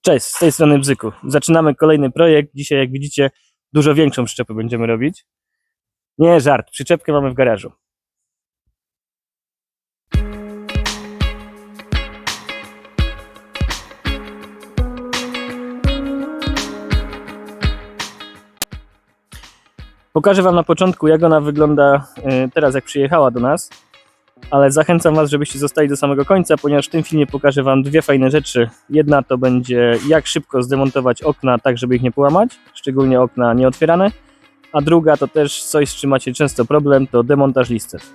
Cześć, z tej strony Bzyku. Zaczynamy kolejny projekt. Dzisiaj, jak widzicie, dużo większą przyczepę będziemy robić. Nie, żart, przyczepkę mamy w garażu. Pokażę Wam na początku, jak ona wygląda teraz, jak przyjechała do nas. Ale zachęcam Was, żebyście zostali do samego końca, ponieważ w tym filmie pokażę Wam dwie fajne rzeczy. Jedna to będzie, jak szybko zdemontować okna tak, żeby ich nie połamać, szczególnie okna nieotwierane. A druga to też coś, z czym macie często problem, to demontaż listew.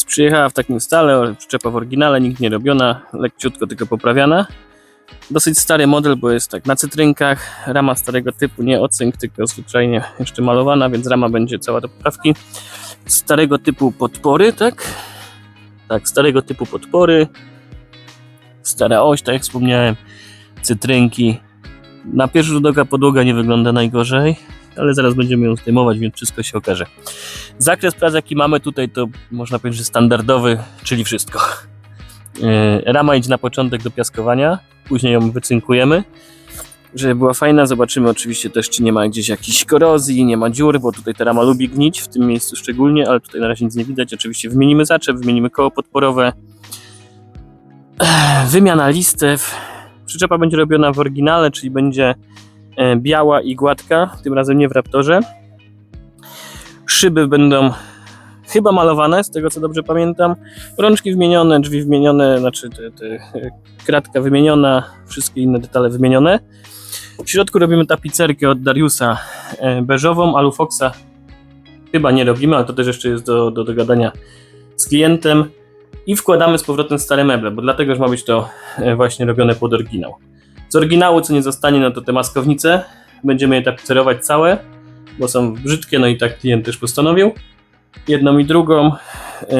Przyjechała w takim stale, przyczepa w oryginale, nigdy nie robiona, leciutko tylko poprawiana. Dosyć stary model, bo jest tak na cytrynkach, rama starego typu, nie ocynk, tylko zwyczajnie jeszcze malowana, więc rama będzie cała do poprawki. Starego typu podpory, tak? Tak, starego typu podpory. Stara oś, tak jak wspomniałem, cytrynki. Na pierwszy rzut oka podłoga nie wygląda najgorzej, ale zaraz będziemy ją zdejmować, więc wszystko się okaże. Zakres prac, jaki mamy tutaj, to można powiedzieć, że standardowy, czyli wszystko. Rama idzie na początek do piaskowania, później ją wycynkujemy, żeby była fajna. Zobaczymy oczywiście też, czy nie ma gdzieś jakiejś korozji, nie ma dziur, bo tutaj ta rama lubi gnić, w tym miejscu szczególnie, ale tutaj na razie nic nie widać. Oczywiście wymienimy zaczep, wymienimy koło podporowe, wymiana listew. Przyczepa będzie robiona w oryginale, czyli będzie biała i gładka, tym razem nie w Raptorze. Szyby będą chyba malowane, z tego co dobrze pamiętam. Rączki wymienione, drzwi wymienione, znaczy kratka wymieniona, wszystkie inne detale wymienione. W środku robimy tapicerkę od Dariusa beżową, Alufoxa chyba nie robimy, ale to też jeszcze jest do dogadania z klientem. I wkładamy z powrotem stare meble, bo dlatego, że ma być to właśnie robione pod oryginał. Z oryginału co nie zostanie, no to te maskownice, będziemy je tapicerować całe, bo są brzydkie, no i tak klient też postanowił. Jedną i drugą.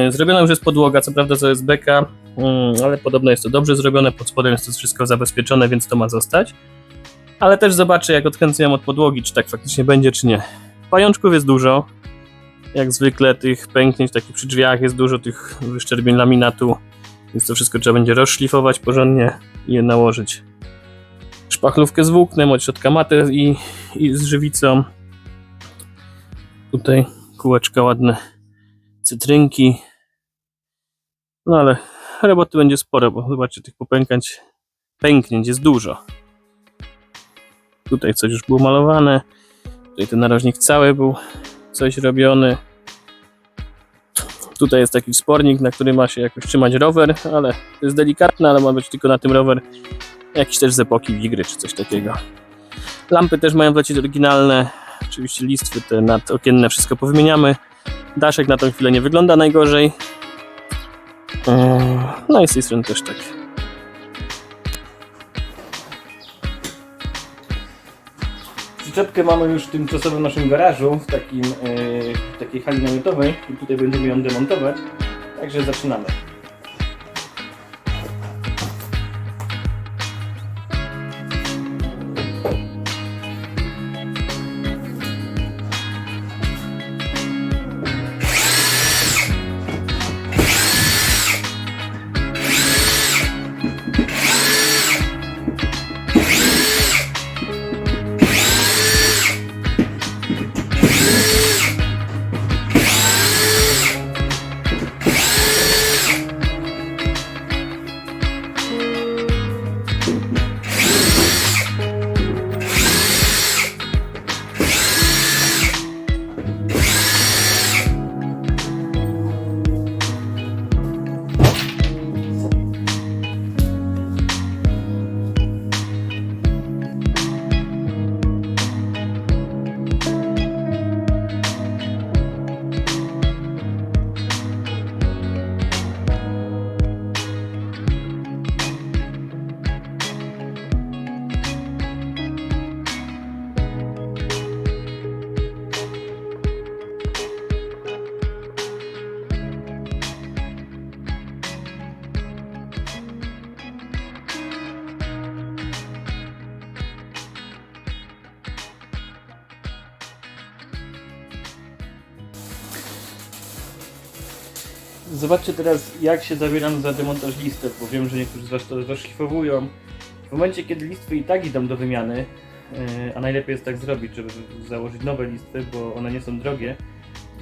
Zrobiona już jest podłoga, co prawda to jest beka, ale podobno jest to dobrze zrobione, pod spodem jest to wszystko zabezpieczone, więc to ma zostać. Ale też zobaczę, jak odkręcę od podłogi, czy tak faktycznie będzie, czy nie. Pajączków jest dużo, jak zwykle tych pęknięć takich przy drzwiach jest dużo, tych wyszczerbień laminatu, więc to wszystko trzeba będzie rozszlifować porządnie i je nałożyć. Szpachlówkę z włóknem, od środka matę i z żywicą. Tutaj kółeczka ładne, cytrynki. No ale roboty będzie sporo, bo zobaczcie, tych pęknięć jest dużo. Tutaj coś już było malowane. Tutaj ten narożnik cały był coś robiony. Tutaj jest taki wspornik, na którym ma się jakoś trzymać rower, ale to jest delikatne, ale ma być tylko na tym rower. Jakiś też z epoki Wigry czy coś takiego. Lampy też mają wlecieć oryginalne. Oczywiście listwy te nadokienne wszystko powymieniamy. Daszek na tą chwilę nie wygląda najgorzej. No i z tej strony też tak. Przyczepkę mamy już tymczasowo w naszym garażu, w takiej hali namiotowej i tutaj będziemy ją demontować. Także zaczynamy. Zobaczcie teraz, jak się zabieram za demontaż listw, bo wiem, że niektórzy z Was to rozszlifowują. W momencie, kiedy listwy i tak idą do wymiany, a najlepiej jest tak zrobić, żeby założyć nowe listwy, bo one nie są drogie,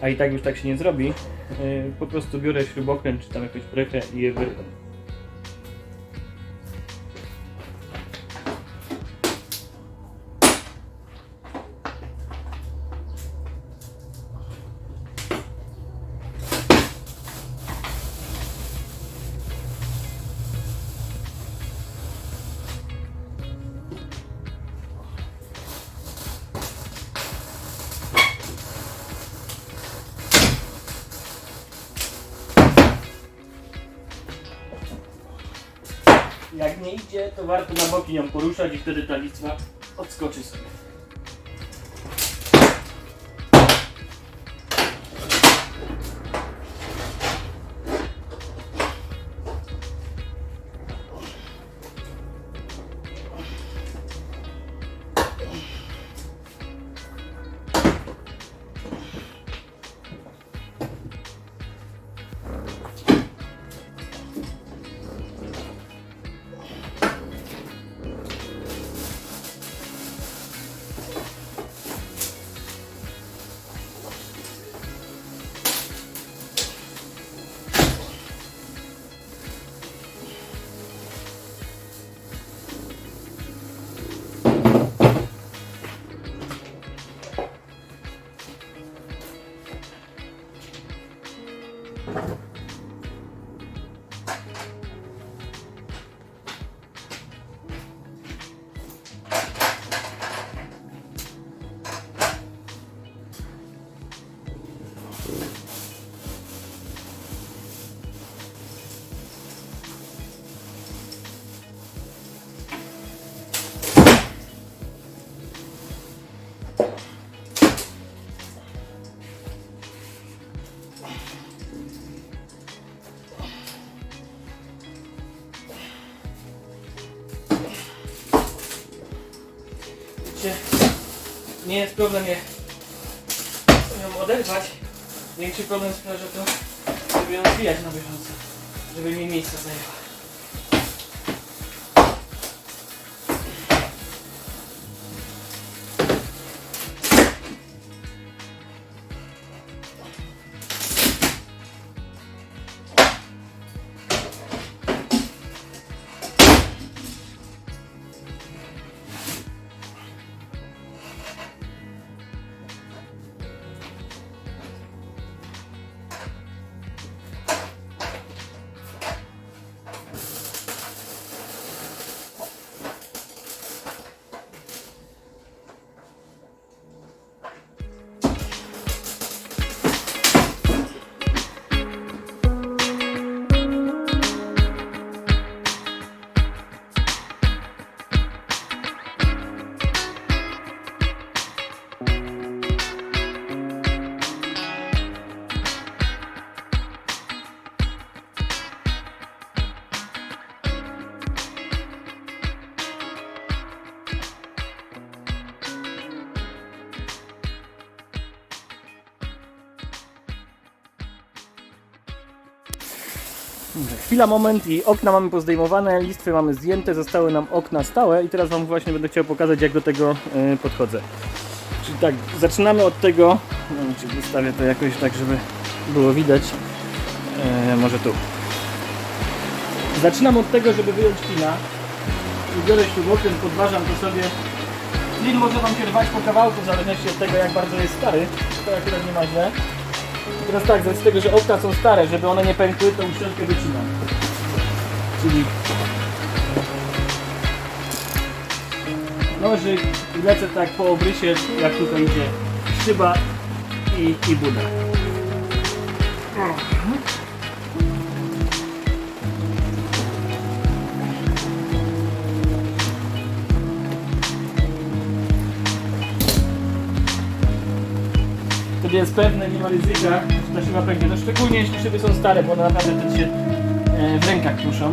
a i tak już tak się nie zrobi, po prostu biorę śrubokręt czy tam jakąś prechę i je wyrywam. Jak nie idzie, to warto na boki ją poruszać i wtedy ta listwa odskoczy sobie. Nie jest problem ją oderwać. Większy problem sprawia to, żeby ją zwijać na bieżąco, żeby mi miejsca zajęła. Chwila, moment i okna mamy pozdejmowane, listwy mamy zdjęte, zostały nam okna stałe i teraz Wam właśnie będę chciał pokazać, jak do tego podchodzę. Czyli tak, zaczynamy od tego, czyli ustawię to jakoś tak, żeby było widać, może tu. Zaczynam od tego, żeby wyjąć klina i biorę śrubokręt, podważam to sobie. Klin może Wam się rwać po kawałku, w zależności od tego, jak bardzo jest stary, to akurat nie ma źle. Teraz tak, z tego, że okna są stare, żeby one nie pękły, to uszczelkę wycinam. Czyli nożyk i lecę tak po obrysie, jak tutaj idzie szyba i buda. Wtedy jest pewne, nie ma ryzyka, że ta szyba pęknie. No szczególnie jeśli szyby są stare, bo one naprawdę wtedy się w rękach kruszą.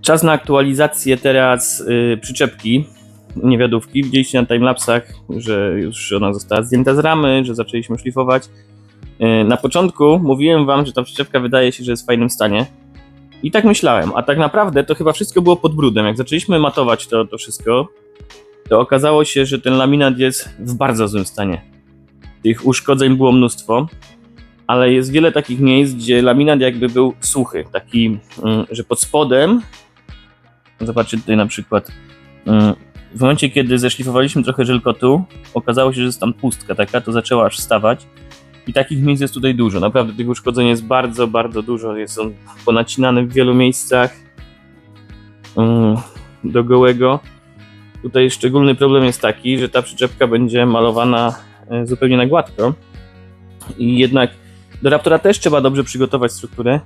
Czas na aktualizację teraz przyczepki niewiadówki. Widzieliście na timelapsach, że już ona została zdjęta z ramy, że zaczęliśmy szlifować. Na początku mówiłem wam, że ta przyczepka wydaje się, że jest w fajnym stanie. I tak myślałem, a tak naprawdę to chyba wszystko było pod brudem. Jak zaczęliśmy matować to wszystko, to okazało się, że ten laminat jest w bardzo złym stanie. Tych uszkodzeń było mnóstwo, ale jest wiele takich miejsc, gdzie laminat jakby był suchy. Taki, że pod spodem, zobaczcie tutaj na przykład, w momencie kiedy zeszlifowaliśmy trochę żelkotu, okazało się, że jest tam pustka taka, to zaczęła aż wstawać. I takich miejsc jest tutaj dużo. Naprawdę tych uszkodzeń jest bardzo, bardzo dużo. Jest on ponacinany w wielu miejscach do gołego. Tutaj szczególny problem jest taki, że ta przyczepka będzie malowana zupełnie na gładko. I jednak do Raptora też trzeba dobrze przygotować strukturę,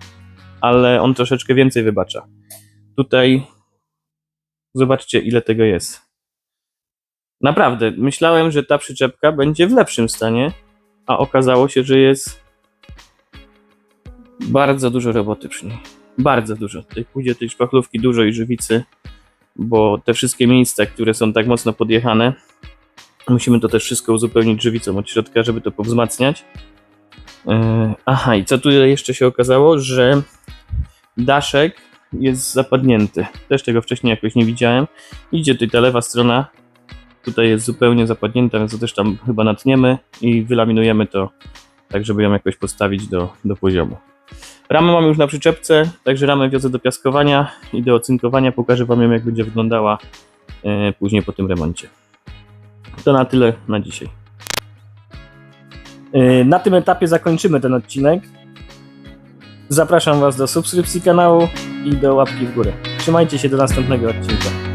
ale on troszeczkę więcej wybacza. Tutaj zobaczcie, ile tego jest. Naprawdę, myślałem, że ta przyczepka będzie w lepszym stanie, a okazało się, że jest bardzo dużo roboty przy niej. Bardzo dużo. Tutaj pójdzie tej szpachlówki dużo i żywicy, bo te wszystkie miejsca, które są tak mocno podjechane, musimy to też wszystko uzupełnić żywicą od środka, żeby to powzmacniać. Aha, i co tu jeszcze się okazało, że daszek jest zapadnięty. Też tego wcześniej jakoś nie widziałem. Idzie tutaj ta lewa strona, tutaj jest zupełnie zapadnięta, więc to też tam chyba natniemy i wylaminujemy to, tak żeby ją jakoś postawić do poziomu. Ramę mam już na przyczepce, także ramę wiozę do piaskowania i do ocynkowania. Pokażę Wam ją, jak będzie wyglądała później po tym remoncie. To na tyle na dzisiaj. Na tym etapie zakończymy ten odcinek. Zapraszam Was do subskrypcji kanału i do łapki w górę. Trzymajcie się do następnego odcinka.